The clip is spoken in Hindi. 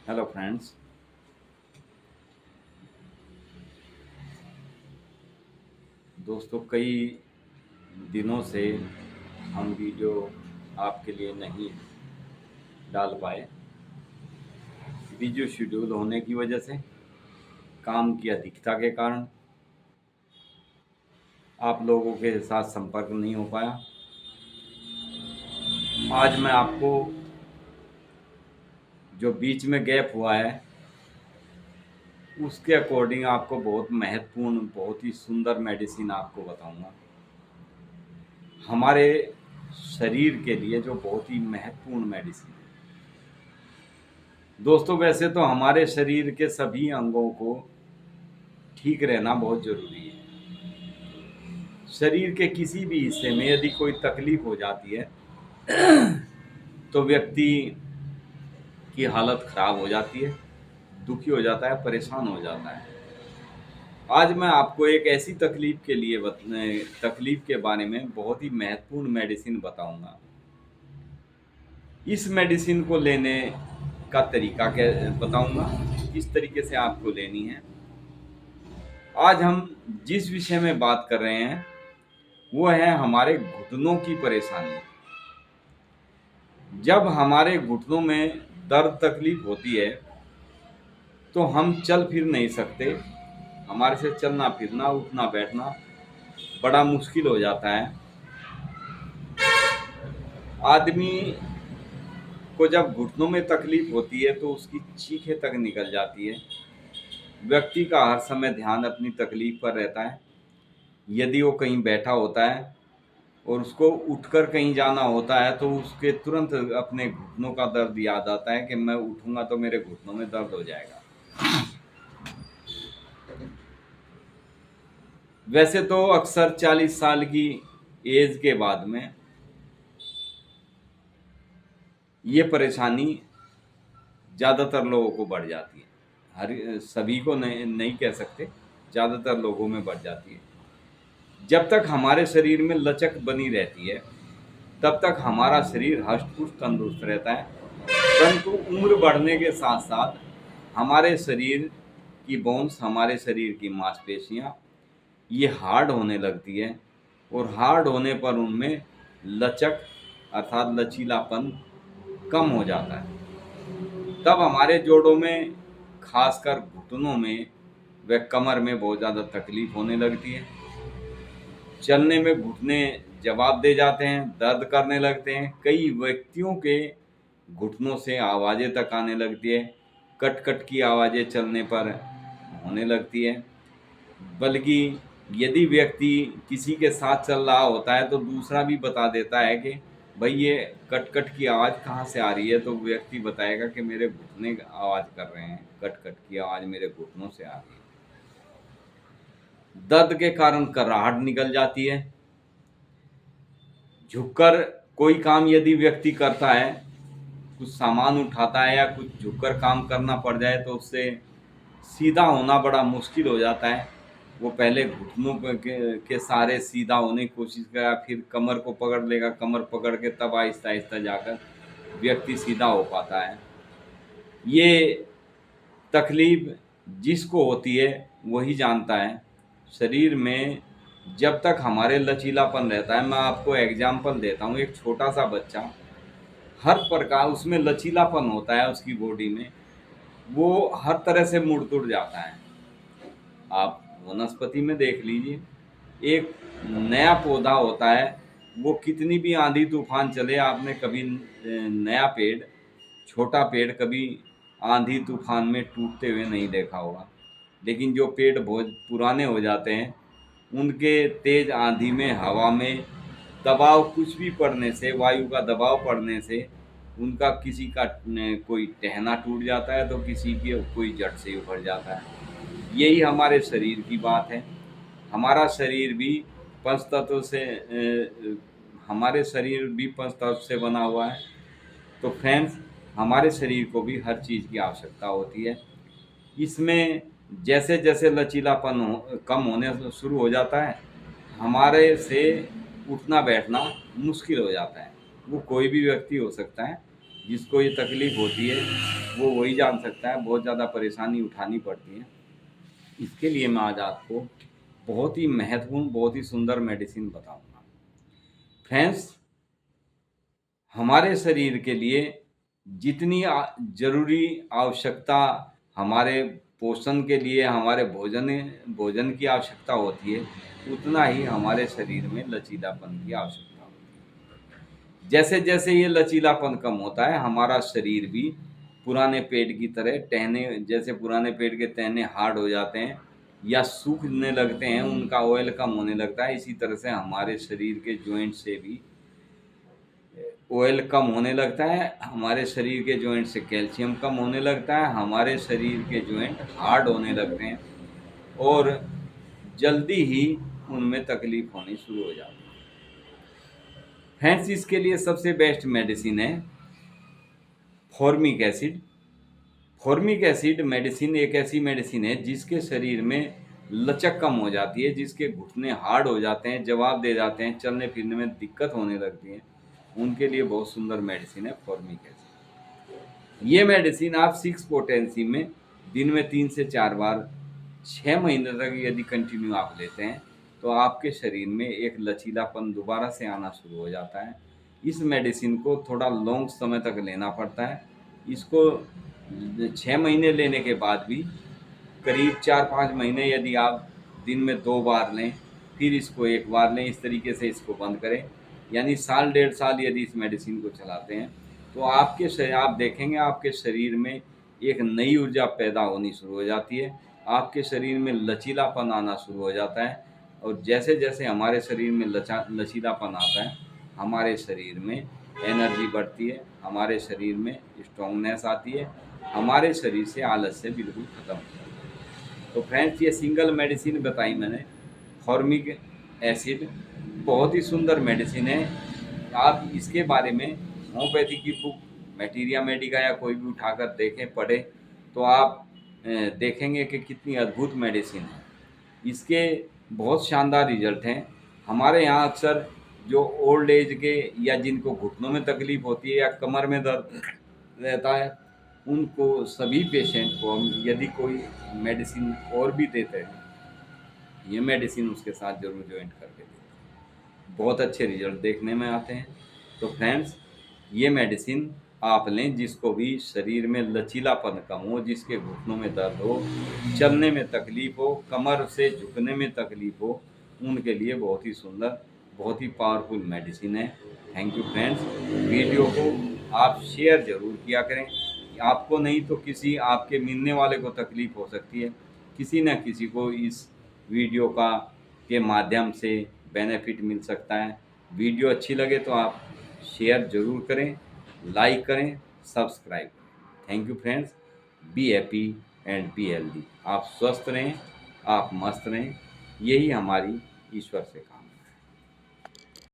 Hello friends. दोस्तों, कई दिनों से हम वीडियो आपके लिए नहीं डाल पाए। वीडियो शेड्यूल होने की वजह से, काम की अधिकता के कारण आप लोगों के साथ संपर्क नहीं हो पाया। आज मैं आपको जो बीच में गैप हुआ है उसके अकॉर्डिंग आपको बहुत महत्वपूर्ण, बहुत ही सुंदर मेडिसिन आपको बताऊंगा। हमारे शरीर के लिए जो बहुत ही महत्वपूर्ण मेडिसिन है। दोस्तों, वैसे तो हमारे शरीर के सभी अंगों को ठीक रहना बहुत ज़रूरी है। शरीर के किसी भी हिस्से में यदि कोई तकलीफ हो जाती है तो व्यक्ति की हालत खराब हो जाती है, दुखी हो जाता है, परेशान हो जाता है। आज मैं आपको एक ऐसी तकलीफ के बारे में बहुत ही महत्वपूर्ण मेडिसिन बताऊंगा। इस मेडिसिन को लेने का तरीका क्या बताऊंगा, किस तरीके से आपको लेनी है। आज हम जिस विषय में बात कर रहे हैं वो है हमारे घुटनों की परेशानी। जब हमारे घुटनों में दर्द तकलीफ होती है तो हम चल फिर नहीं सकते। हमारे से चलना फिरना, उठना बैठना बड़ा मुश्किल हो जाता है। आदमी को जब घुटनों में तकलीफ होती है तो उसकी चीखें तक निकल जाती है। व्यक्ति का हर समय ध्यान अपनी तकलीफ पर रहता है। यदि वो कहीं बैठा होता है और उसको उठकर कहीं जाना होता है तो उसके तुरंत अपने घुटनों का दर्द याद आता है कि मैं उठूंगा तो मेरे घुटनों में दर्द हो जाएगा। वैसे तो अक्सर 40 साल की एज के बाद में ये परेशानी ज़्यादातर लोगों को बढ़ जाती है। हर सभी को नहीं कह सकते, ज़्यादातर लोगों में बढ़ जाती है। जब तक हमारे शरीर में लचक बनी रहती है तब तक हमारा शरीर हष्ट-पुष्ट तंदुरुस्त रहता है। परंतु उम्र बढ़ने के साथ साथ हमारे शरीर की बोन्स, हमारे शरीर की मांसपेशियां ये हार्ड होने लगती है और हार्ड होने पर उनमें लचक अर्थात लचीलापन कम हो जाता है। तब हमारे जोड़ों में, खासकर घुटनों में व कमर में बहुत ज़्यादा तकलीफ होने लगती है। चलने में घुटने जवाब दे जाते हैं, दर्द करने लगते हैं। कई व्यक्तियों के घुटनों से आवाज़ें तक आने लगती है। कट कट की आवाज़ें चलने पर होने लगती है। बल्कि यदि व्यक्ति किसी के साथ चल रहा होता है तो दूसरा भी बता देता है कि भाई ये कट कट की आवाज़ कहाँ से आ रही है, तो व्यक्ति बताएगा कि मेरे घुटने आवाज़ कर रहे हैं, कट कट की आवाज़ मेरे घुटनों से आ रही है। दर्द के कारण कराहट निकल जाती है। झुककर कोई काम यदि व्यक्ति करता है, कुछ सामान उठाता है या कुछ झुककर काम करना पड़ जाए तो उससे सीधा होना बड़ा मुश्किल हो जाता है। वो पहले घुटनों के सहारे सीधा होने की कोशिश करेगा, फिर कमर को पकड़ लेगा, कमर पकड़ के तब आहिस्ता आहिस्ता जाकर व्यक्ति सीधा हो पाता है। ये तकलीफ जिसको होती है वही जानता है। शरीर में जब तक हमारे लचीलापन रहता है, मैं आपको एग्जाम्पल देता हूँ। एक छोटा सा बच्चा, हर प्रकार उसमें लचीलापन होता है उसकी बॉडी में, वो हर तरह से मुड़ तुड़ जाता है। आप वनस्पति में देख लीजिए, एक नया पौधा होता है, वो कितनी भी आंधी तूफान चले, आपने कभी नया पेड़, छोटा पेड़ कभी आंधी तूफान में टूटते हुए नहीं देखा होगा। लेकिन जो पेड़ बहुत पुराने हो जाते हैं, उनके तेज आंधी में, हवा में दबाव कुछ भी पड़ने से, वायु का दबाव पड़ने से उनका किसी का कोई टहना टूट जाता है तो किसी की कोई जड़ से उभर जाता है। यही हमारे शरीर की बात है। हमारा शरीर भी पंच तत्व से हमारे शरीर भी पंच तत्व से बना हुआ है। तो फ्रेंड्स, हमारे शरीर को भी हर चीज़ की आवश्यकता होती है। इसमें जैसे जैसे लचीलापन कम होने शुरू हो जाता है, हमारे से उठना बैठना मुश्किल हो जाता है। वो कोई भी व्यक्ति हो सकता है। जिसको ये तकलीफ़ होती है वो वही जान सकता है, बहुत ज़्यादा परेशानी उठानी पड़ती है। इसके लिए मैं आज आपको बहुत ही महत्वपूर्ण, बहुत ही सुंदर मेडिसिन बताऊंगा। फ्रेंड्स, हमारे शरीर के लिए जितनी ज़रूरी आवश्यकता हमारे पोषण के लिए, हमारे भोजन की आवश्यकता होती है, उतना ही हमारे शरीर में लचीलापन की आवश्यकता होती है। जैसे जैसे ये लचीलापन कम होता है, हमारा शरीर भी पुराने पेट की तरह टहने, जैसे पुराने पेट के टहने हार्ड हो जाते हैं या सूखने लगते हैं, उनका ऑयल कम होने लगता है, इसी तरह से हमारे शरीर के जॉइंट से भी ऑयल कम होने लगता है, हमारे शरीर के जॉइंट से कैल्शियम कम होने लगता है, हमारे शरीर के जॉइंट हार्ड होने लगते हैं और जल्दी ही उनमें तकलीफ होनी शुरू हो जाती है। फ्रेंड्स, इसके लिए सबसे बेस्ट मेडिसिन है formic acid. Formic acid medicine एक ऐसी मेडिसिन है जिसके शरीर में लचक कम हो जाती है, जिसके घुटने हार्ड हो जाते हैं, जवाब दे जाते हैं, चलने फिरने में दिक्कत होने लगती है, उनके लिए बहुत सुंदर मेडिसिन है फॉर्मिक एसिड। ये मेडिसिन आप 6 पोटेंसी में दिन में 3 से 4 बार 6 महीने तक यदि कंटिन्यू आप लेते हैं तो आपके शरीर में एक लचीलापन दोबारा से आना शुरू हो जाता है। इस मेडिसिन को थोड़ा लॉन्ग समय तक लेना पड़ता है। इसको 6 महीने लेने के बाद भी करीब 4-5 महीने यदि आप दिन में 2 बार लें, फिर इसको 1 बार लें, इस तरीके से इसको बंद करें, यानी साल 1.5 साल यदि इस मेडिसिन को चलाते हैं तो आप देखेंगे आपके शरीर में एक नई ऊर्जा पैदा होनी शुरू हो जाती है, आपके शरीर में लचीलापन आना शुरू हो जाता है और जैसे जैसे हमारे शरीर में लचीलापन आता है, हमारे शरीर में एनर्जी बढ़ती है, हमारे शरीर में स्ट्रॉन्गनेस आती है, हमारे शरीर से आलस्य बिल्कुल ख़त्म हो जाता है। तो फ्रेंड्स, ये सिंगल मेडिसिन बताई मैंने, फॉर्मिक एसिड, बहुत ही सुंदर मेडिसिन है। आप इसके बारे में होम्योपैथी की बुक मैटीरिया मेडिका या कोई भी उठाकर देखें, पढ़ें, तो आप देखेंगे कि कितनी अद्भुत मेडिसिन है। इसके बहुत शानदार रिजल्ट हैं। हमारे यहाँ अक्सर जो ओल्ड एज के या जिनको घुटनों में तकलीफ होती है या कमर में दर्द रहता है, उनको सभी पेशेंट को हम यदि कोई मेडिसिन और भी देते हैं, ये मेडिसिन उसके साथ ज़रूर जॉइंट करके देते हैं, बहुत अच्छे रिजल्ट देखने में आते हैं। तो फ्रेंड्स, ये मेडिसिन आप लें, जिसको भी शरीर में लचीलापन कम हो, जिसके घुटनों में दर्द हो, चलने में तकलीफ हो, कमर से झुकने में तकलीफ हो, उनके लिए बहुत ही सुंदर, बहुत ही पावरफुल मेडिसिन है। Thank you friends. वीडियो को आप शेयर ज़रूर किया करें, आपको नहीं तो किसी आपके मिलने वाले को तकलीफ हो सकती है, किसी न किसी को इस वीडियो का के माध्यम से बेनिफिट मिल सकता है। वीडियो अच्छी लगे तो आप शेयर ज़रूर करें, लाइक करें, सब्सक्राइब करें। Thank you friends. Be happy and be healthy. आप स्वस्थ रहें, आप मस्त रहें, यही हमारी ईश्वर से कामना है।